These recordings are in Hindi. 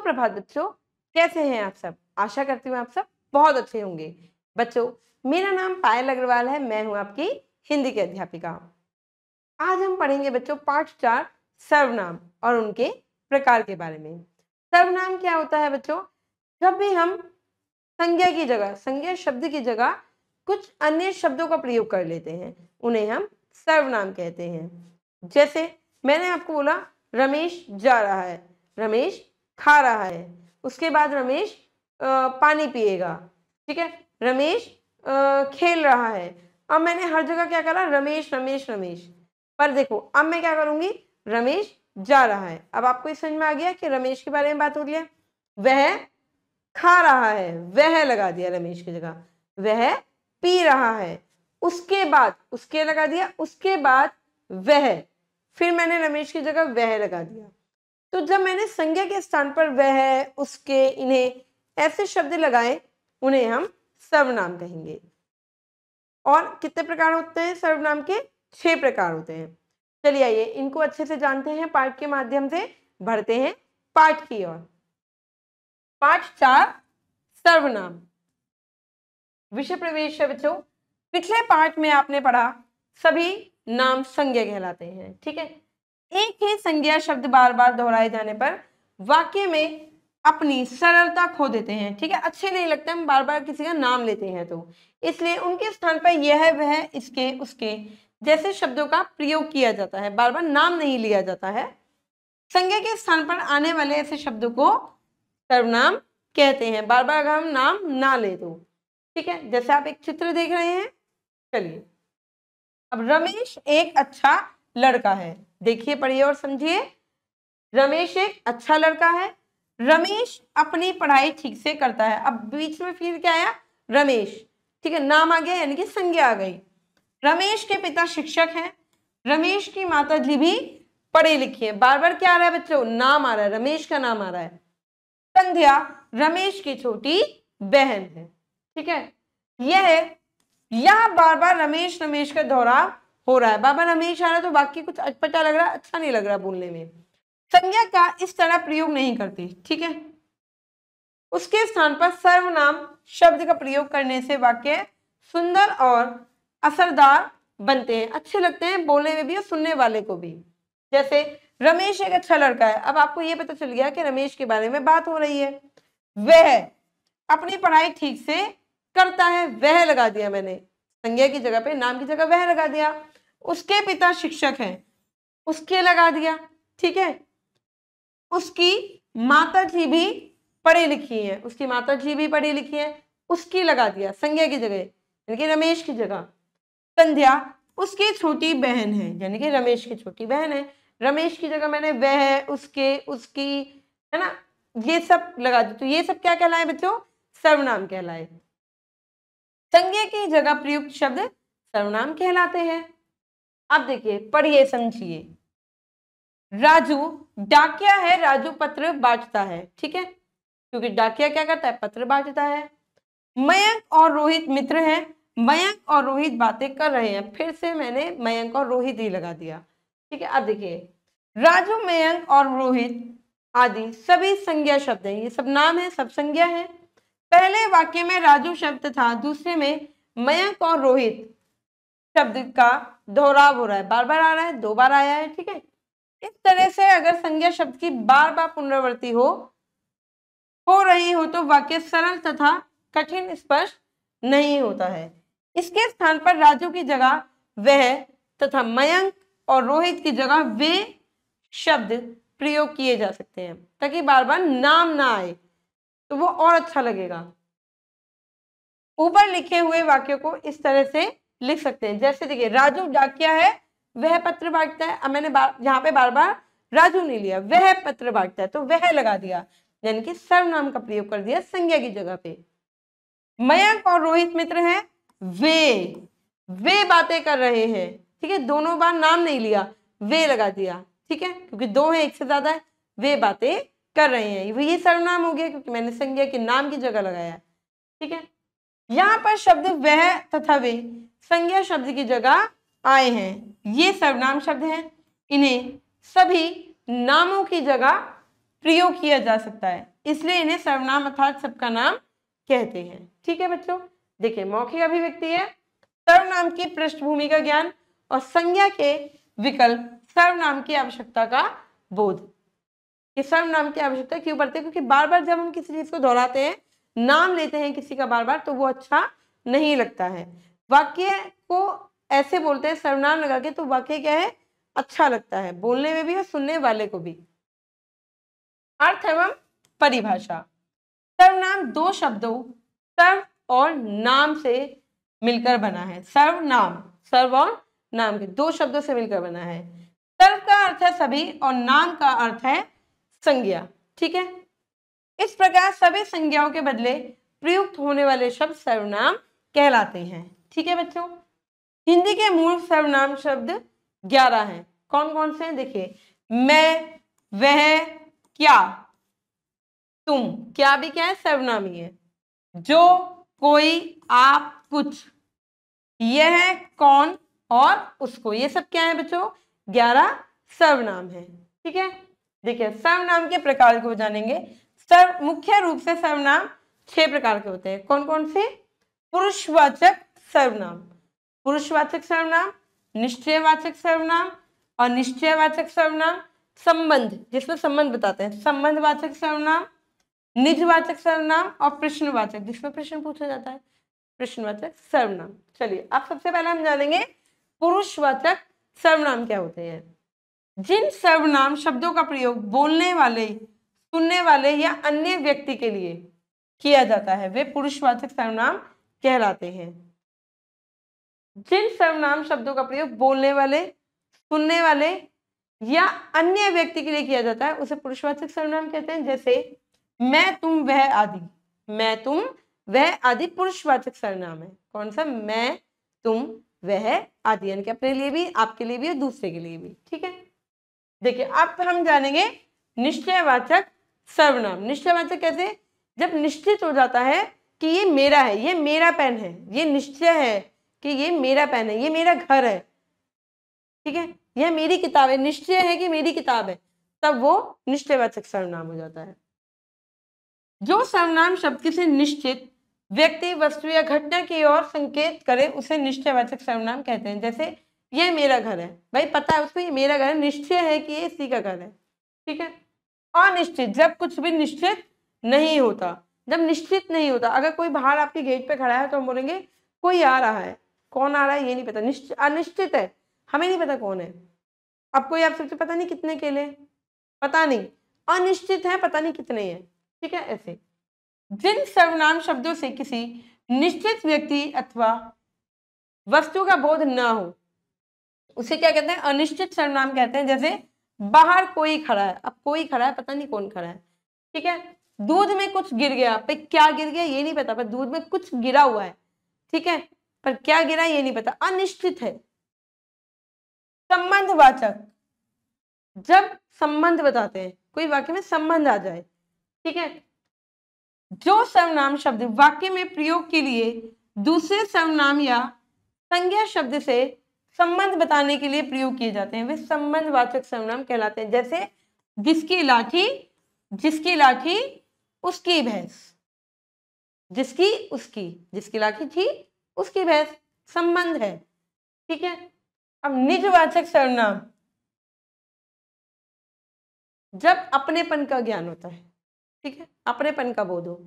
सुप्रभात बच्चों, कैसे हैं आप सब? आशा करती हूँ आप सब बहुत अच्छे होंगे। बच्चों, मेरा नाम पायल अग्रवाल है, मैं हूँ आपकी हिंदी की अध्यापिका। आज हम पढ़ेंगे बच्चों पाठ 4 सर्वनाम और उनके प्रकार के बारे में। सर्वनाम क्या होता है बच्चों? जब भी हम संज्ञा शब्द की जगह कुछ अन्य शब्दों का प्रयोग कर लेते हैं, उन्हें हम सर्वनाम कहते हैं। जैसे मैंने आपको बोला रमेश जा रहा है, रमेश खा रहा है, उसके बाद रमेश पानी पिएगा, ठीक है, रमेश खेल रहा है। अब मैंने हर जगह क्या करा, रमेश रमेश रमेश। पर देखो अब मैं क्या करूंगी, रमेश जा रहा है। अब आपको ये समझ में आ गया कि रमेश के बारे में बात हो रही है। वह खा रहा है, वह लगा दिया रमेश की जगह। वह पी रहा है, उसके बाद उसके लगा दिया, उसके बाद वह, फिर मैंने रमेश की जगह वह लगा दिया। तो जब मैंने संज्ञा के स्थान पर वह, उसके, इन्हें ऐसे शब्द लगाए, उन्हें हम सर्वनाम कहेंगे। और कितने प्रकार होते हैं सर्वनाम के? 6 प्रकार होते हैं। चलिए आइए इनको अच्छे से जानते हैं, पाठ के माध्यम से बढ़ते हैं पाठ की ओर। पाठ 4 सर्वनाम। विषय प्रवेश है बच्चों। पिछले पाठ में आपने पढ़ा सभी नाम संज्ञा कहलाते हैं, ठीक है। एक ही संज्ञा शब्द बार बार दोहराए जाने पर वाक्य में अपनी सरलता खो देते हैं, ठीक है। अच्छे नहीं लगते हम बार बार किसी का नाम लेते हैं, तो इसलिए उनके स्थान पर यह, वह, इसके, उसके जैसे शब्दों का प्रयोग किया जाता है, बार बार नाम नहीं लिया जाता है। संज्ञा के स्थान पर आने वाले ऐसे शब्दों को सर्वनाम कहते हैं, बार बार अगर हम नाम ना ले तो, ठीक है। जैसे आप एक चित्र देख रहे हैं, चलिए अब रमेश एक अच्छा लड़का है, देखिए पढ़िए और समझिए। रमेश एक अच्छा लड़का है, रमेश अपनी पढ़ाई ठीक से करता है। अब बीच में फिर क्या आया, रमेश, ठीक है, नाम आ गया यानी कि संज्ञा आ गई। रमेश के पिता शिक्षक हैं, रमेश की माता जी भी पढ़ी लिखी है। बार बार क्या आ रहा है बच्चों, नाम आ रहा है, रमेश का नाम आ रहा है। संध्या रमेश की छोटी बहन है, ठीक है। यह बार बार रमेश रमेश का दोहराव हो रहा है, बार बार रमेश आ रहा है तो बाकी कुछ अटपटा लग रहा है, अच्छा नहीं लग रहा बोलने में। संज्ञा का इस तरह प्रयोग नहीं करती, ठीक है। उसके स्थान पर सर्वनाम शब्द का प्रयोग करने से वाक्य सुंदर और असरदार बनते हैं, अच्छे लगते हैं बोलने में भी और सुनने वाले को भी। जैसे रमेश एक अच्छा लड़का है, अब आपको यह पता चल गया कि रमेश के बारे में बात हो रही है। वह अपनी पढ़ाई ठीक से करता है, वह लगा दिया मैंने, संज्ञा की जगह पे नाम की जगह वह लगा दिया। उसके पिता शिक्षक हैं, उसके लगा दिया, ठीक है। उसकी माता जी भी पढ़ी लिखी है, उसकी माता जी भी पढ़ी लिखी है, उसकी लगा दिया संज्ञा की जगह यानी कि रमेश की जगह। संध्या उसकी छोटी बहन है, यानी कि रमेश की छोटी बहन है, रमेश की जगह मैंने वह, उसके, उसकी, है ना, ये सब लगा दी। तो ये सब क्या कहलाए बच्चों, सर्वनाम कहलाए। संज्ञा की जगह प्रयुक्त शब्द सर्वनाम कहलाते हैं। अब देखिए पढ़िए समझिए। राजू डाकिया है, राजू पत्र बांटता है, ठीक है, क्योंकि डाकिया क्या करता है, पत्र बांटता है। मयंक और रोहित मित्र हैं, मयंक और रोहित बातें कर रहे हैं, फिर से मैंने मयंक और रोहित ही लगा दिया, ठीक है। अब देखिए राजू, मयंक और रोहित आदि सभी संज्ञा शब्द हैं, ये सब नाम है, सब संज्ञा है। पहले वाक्य में राजू शब्द था, दूसरे में मयंक और रोहित शब्द का दोहराव हो रहा है, बार बार आ रहा है, 2 बार आया है, ठीक है। इस तरह से अगर संज्ञा शब्द की बार बार पुनरावृत्ति हो रही हो तो वाक्य सरल तथा कठिन स्पष्ट नहीं होता है। इसके स्थान पर राजू की जगह वह तथा मयंक और रोहित की जगह वे शब्द प्रयोग किए जा सकते हैं, ताकि बार बार नाम ना आए, तो वो और अच्छा लगेगा। ऊपर लिखे हुए वाक्यों को इस तरह से लिख सकते हैं, जैसे देखिए राजू डाकिया है, वह पत्र बांटता है। अब मैंने यहाँ पे बार बार राजू नहीं लिया, वह पत्र बांटता है तो वह लगा दिया, यानी कि सर्वनाम का प्रयोग कर दिया संज्ञा की जगह पे। मयंक और रोहित मित्र हैं, वे बातें कर रहे हैं, ठीक है, दोनों बार नाम नहीं लिया, वे लगा दिया, ठीक है, क्योंकि 2 है, एक से ज्यादा है, वे बातें कर रहे हैं, ये सर्वनाम हो गया क्योंकि मैंने संज्ञा के नाम की जगह लगाया, ठीक है। यहाँ पर शब्द वह तथा वे संज्ञा शब्द की जगह आए हैं, ये सर्वनाम शब्द हैं, इन्हें सभी नामों की जगह प्रयोग किया जा सकता है, इसलिए इन्हें सर्वनाम अर्थात सबका नाम कहते हैं। ठीक है बच्चों, देखिए मौखिक अभिव्यक्ति है सर्वनाम की पृष्ठभूमि का ज्ञान और संज्ञा के विकल्प सर्वनाम की आवश्यकता का बोध। कि सर्वनाम की आवश्यकता क्यों पड़ती है? क्योंकि बार बार जब हम किसी चीज को दोहराते हैं, नाम लेते हैं किसी का बार बार, तो वो अच्छा नहीं लगता है। वाक्य को ऐसे बोलते हैं सर्वनाम लगा के, तो वाक्य क्या है? अच्छा लगता है, बोलने में भी और सुनने वाले को भी। अर्थ एवं परिभाषा। सर्वनाम दो शब्दों सर्व और नाम से मिलकर बना है। सर्वनाम, सर्व और नाम के दो शब्दों से मिलकर बना है। सर्व का अर्थ है सभी और नाम का अर्थ है संज्ञा। ठीक है, इस प्रकार सभी संज्ञाओं के बदले प्रयुक्त होने वाले शब्द सर्वनाम कहलाते हैं। ठीक है बच्चों, हिंदी के मूल सर्वनाम शब्द 11 हैं। कौन कौन से हैं? देखिए, मैं, वह, क्या, तुम। क्या भी क्या है? सर्वनाम ही है। जो, कोई, आप, कुछ, यह, कौन और उसको, ये सब क्या है बच्चों? 11 सर्वनाम है। ठीक है, देखिए सर्वनाम के प्रकार को जानेंगे। मुख्य रूप से सर्वनाम 6 प्रकार के होते हैं। कौन कौन से? पुरुषवाचक सर्वनाम, पुरुषवाचक सर्वनाम, निश्चयवाचक सर्वनाम, अनिश्चयवाचक सर्वनाम, संबंध, जिसमें संबंध बताते हैं, संबंधवाचक सर्वनाम, निजवाचक सर्वनाम और प्रश्नवाचक, जिसमें प्रश्न पूछा जाता है, प्रश्नवाचक सर्वनाम। चलिए, अब सबसे पहले हम जानेंगे पुरुषवाचक सर्वनाम क्या होते हैं। जिन सर्वनाम शब्दों का प्रयोग बोलने वाले, सुनने वाले या अन्य व्यक्ति के लिए किया जाता है, वे पुरुषवाचक सर्वनाम कहलाते हैं। जिन सर्वनाम शब्दों का प्रयोग बोलने वाले, सुनने वाले या अन्य व्यक्ति के लिए किया जाता है, उसे पुरुषवाचक सर्वनाम कहते हैं। जैसे मैं, तुम, वह आदि। मैं, तुम, वह आदि पुरुषवाचक सर्वनाम है। कौन सा? मैं, तुम, वह आदि, यानी कि अपने लिए भी, आपके लिए भी और दूसरे के लिए भी। ठीक है, देखिए अब हम जानेंगे निश्चयवाचक सर्वनाम। निश्चयवाचक कैसे? जब निश्चित हो जाता है कि ये मेरा है, ये मेरा पेन है, ये निश्चय है कि ये मेरा पेन है, ये मेरा घर है, ठीक है, यह मेरी किताब है, निश्चय है कि मेरी किताब है, तब वो निश्चयवाचक सर्वनाम हो जाता है। जो सर्वनाम शब्द किसी निश्चित व्यक्ति, वस्तु या घटना की ओर संकेत करे, उसे निश्चयवाचक सर्वनाम कहते हैं। जैसे ये मेरा घर है, भाई पता है उसको ये मेरा घर है, निश्चय है कि ये इसी का घर है। ठीक है, अनिश्चित, जब कुछ भी निश्चित नहीं होता, जब निश्चित नहीं होता, अगर कोई बाहर आपके गेट पे खड़ा है तो हम बोलेंगे कोई आ रहा है, कौन आ रहा है ये नहीं पता, अनिश्चित है, हमें नहीं पता कौन है। अब कोई आप सबसे पता नहीं कितने केले, पता नहीं, अनिश्चित है, पता नहीं कितने हैं। ठीक है, ऐसे जिन सर्वनाम शब्दों से किसी निश्चित व्यक्ति अथवा वस्तु का बोध न हो, उसे क्या कहते हैं? अनिश्चित सर्वनाम कहते हैं। जैसे बाहर कोई खड़ा है, अब कोई खड़ा है, पता नहीं कौन खड़ा है। ठीक है, दूध में कुछ गिर गया, पे क्या गिर गया ये नहीं पता, पर दूध में कुछ गिरा हुआ है। ठीक है, पर क्या गिरा ये नहीं पता, अनिश्चित है। संबंधवाचक, जब संबंध बताते हैं, कोई वाक्य में संबंध आ जाए। ठीक है, जो सर्वनाम शब्द वाक्य में प्रयोग के लिए दूसरे सर्वनाम या संज्ञा शब्द से संबंध बताने के लिए प्रयोग किए जाते हैं, वे संबंधवाचक सर्वनाम कहलाते हैं। जैसे जिसकी लाठी, जिसकी लाठी, उसकी भैंस, जिसकी, उसकी, जिसकी लाठी थी, उसकी भैंस, संबंध है। ठीक है, अब निजवाचक सर्वनाम, जब अपनेपन का ज्ञान होता है। ठीक है, अपनेपन का बोध हो।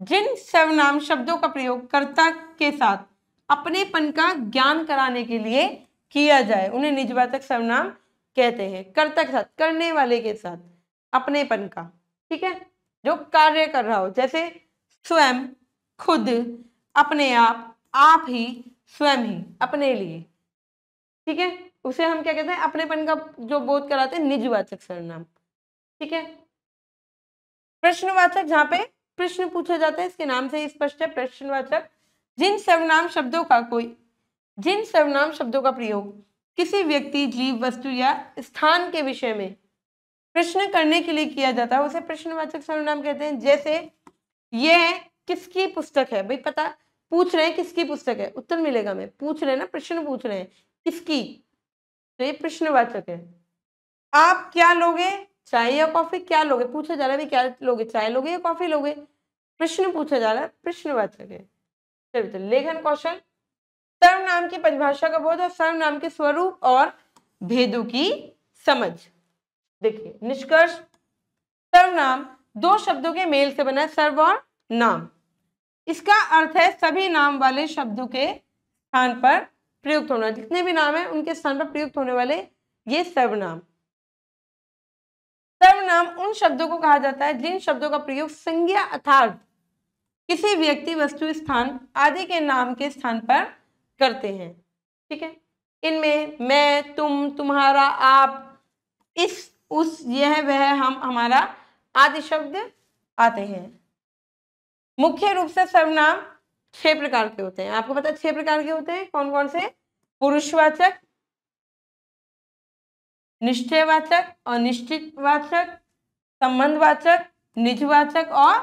जिन सर्वनाम शब्दों का प्रयोग कर्ता के साथ अपनेपन का ज्ञान कराने के लिए किया जाए, उन्हें निजवाचक सर्वनाम कहते हैं। कर्ता के साथ, करने वाले के साथ, अपनेपन का। ठीक है, जो कार्य कर रहा हो, जैसे स्वयं, खुद, अपने आप ही, स्वयं ही, अपने लिए। ठीक है, उसे हम क्या कहते हैं? अपनेपन का जो बोध कराते हैं, निजवाचक सर्वनाम। ठीक है, प्रश्नवाचक, जहां पे प्रश्न पूछा जाता है, इसके नाम से स्पष्ट है, प्रश्नवाचक। जिन सर्वनाम शब्दों का प्रयोग किसी व्यक्ति, जीव, वस्तु या स्थान के विषय में प्रश्न करने के लिए किया जाता है, उसे प्रश्नवाचक सर्वनाम कहते हैं। जैसे यह किसकी पुस्तक है, भाई पता पूछ रहे हैं किसकी पुस्तक है, उत्तर मिलेगा, मैं पूछ रहे हैं ना, प्रश्न पूछ रहे हैं किसकी, तो ये प्रश्नवाचक है। आप क्या लोगे, चाय या कॉफी, क्या लोगे पूछा जा रहा है, क्या लोगे, चाय लोगे या कॉफी लोगे, प्रश्न पूछा जा रहा है, प्रश्नवाचक है। चलिए लेखन कौशल, सर्वनाम की परिभाषा का बोध और सर्वनाम के स्वरूप और भेदों की समझ। देखिए निष्कर्ष, सर्वनाम दो शब्दों के मेल से बना है, सर्व और नाम। इसका अर्थ है सभी नाम वाले शब्दों के स्थान पर प्रयुक्त होना, जितने भी नाम है उनके स्थान पर प्रयुक्त होने वाले ये सर्वनाम। सर्वनाम उन शब्दों को कहा जाता है जिन शब्दों का प्रयोग संज्ञा अर्थात किसी व्यक्ति, वस्तु, स्थान आदि के नाम के स्थान पर करते हैं। ठीक है, इनमें मैं, तुम, तुम्हारा, आप, इस, उस, यह, वह, हम, हमारा आदि शब्द आते हैं। मुख्य रूप से सर्वनाम 6 प्रकार के होते हैं। आपको पता है 6 प्रकार के होते हैं, कौन कौन से? पुरुषवाचक, निश्चयवाचक, अनिश्चितवाचक, संबंधवाचक, निजवाचक और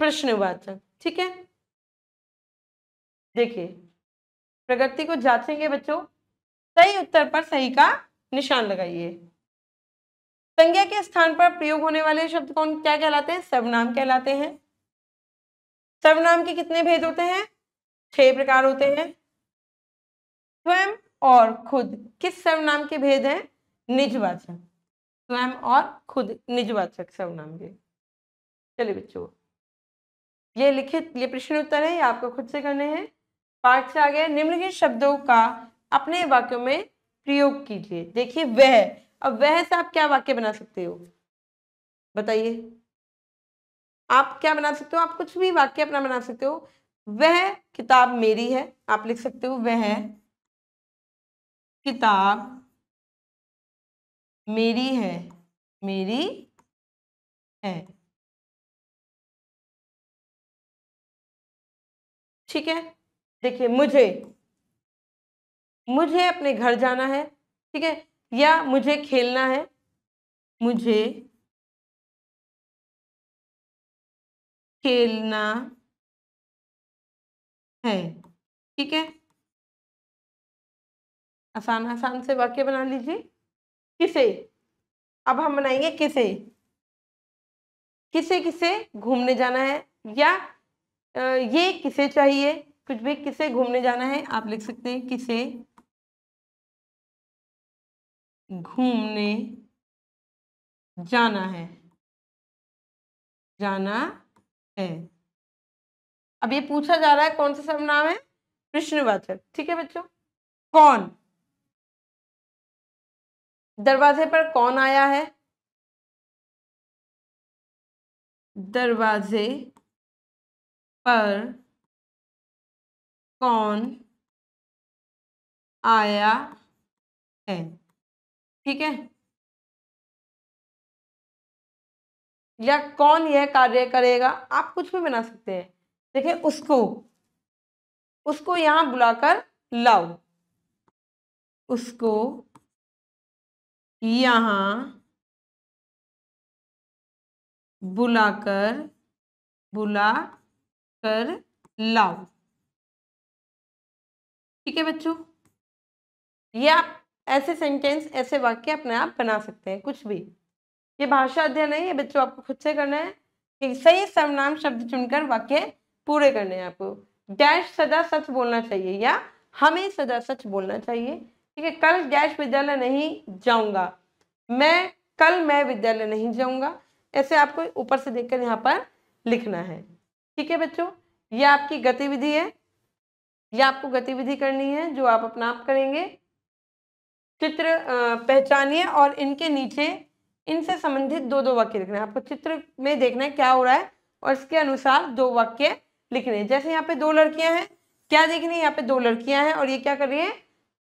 प्रश्नवाचक। ठीक है, देखिए प्रगति को जांचेंगे बच्चों, सही उत्तर पर सही का निशान लगाइए। संज्ञा के स्थान पर प्रयोग होने वाले शब्द कौन क्या कहलाते हैं? सर्वनाम कहलाते हैं। सर्वनाम के कितने भेद होते हैं? 6 प्रकार होते हैं। स्वयं और खुद किस सर्वनाम के भेद हैं? निजवाचक, स्वयं और खुद निजवाचक सर्वनाम के। चलिए बच्चों, ये लिखित, ये प्रश्न उत्तर है, ये आपको खुद से करने हैं। पाठ से आ गया, निम्नलिखित शब्दों का अपने वाक्यों में प्रयोग कीजिए। देखिए वह, अब वह से आप क्या वाक्य बना सकते हो बताइए? आप क्या बना सकते हो? आप कुछ भी वाक्य अपना बना सकते हो। वह किताब मेरी है, आप लिख सकते हो वह किताब मेरी है, मेरी है। ठीक है, देखिए मुझे, मुझे अपने घर जाना है। ठीक है, या मुझे खेलना है, मुझे खेलना है। ठीक है, आसान आसान से वाक्य बना लीजिए। किसे, अब हम बनाएंगे किसे, किसे किसे घूमने जाना है, या ये किसे चाहिए, कुछ भी, किसे घूमने जाना है आप लिख सकते हैं किसे घूमने जाना है, जाना है। अब ये पूछा जा रहा है कौन सा सर्वनाम है? प्रश्नवाचक। ठीक है बच्चों, कौन, दरवाजे पर कौन आया है, दरवाजे पर कौन आया है। ठीक है, या कौन यह कार्य करेगा, आप कुछ भी बना सकते हैं। देखिए उसको, उसको यहां बुलाकर लाओ, उसको यहां बुलाकर, बुला कर लाओ। ठीक है बच्चों, ये आप ऐसे सेंटेंस, ऐसे वाक्य अपने आप बना सकते हैं कुछ भी। ये भाषा अध्ययन नहीं है बच्चों, आपको खुद से करना है कि सही सर्वनाम शब्द चुनकर वाक्य पूरे करने हैं आपको। डैश सदा सच बोलना चाहिए, या हमें सदा सच बोलना चाहिए। ठीक है, कल डैश विद्यालय नहीं जाऊंगा, मैं कल मैं विद्यालय नहीं जाऊंगा, ऐसे आपको ऊपर से देखकर यहाँ पर लिखना है। ठीक है बच्चों, ये आपकी गतिविधि है, ये आपको गतिविधि करनी है जो आप अपना आप करेंगे। चित्र पहचानिए और इनके नीचे इनसे संबंधित 2-2 वाक्य लिखना है। आपको चित्र में देखना है क्या हो रहा है और इसके अनुसार 2 वाक्य लिखने हैं। जैसे यहाँ पे 2 लड़कियां हैं, क्या देखनी है? यहाँ पे 2 लड़कियां हैं और ये क्या कर रही है?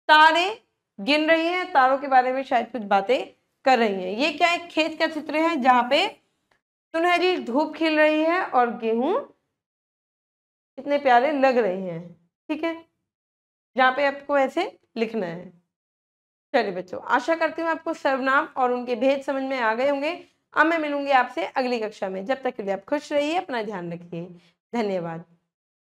तारे गिन रही है, तारों के बारे में शायद कुछ बातें कर रही है। ये क्या, एक खेत का चित्र है जहाँ पे सुनहरी धूप खिल रही है और गेहूं कितने प्यारे लग रहे हैं। ठीक है, जहाँ पे आपको ऐसे लिखना है। चलिए बच्चों, आशा करती हूँ आपको सर्वनाम और उनके भेद समझ में आ गए होंगे। अब मैं मिलूंगी आपसे अगली कक्षा में, जब तक के लिए आप खुश रहिए, अपना ध्यान रखिए। धन्यवाद।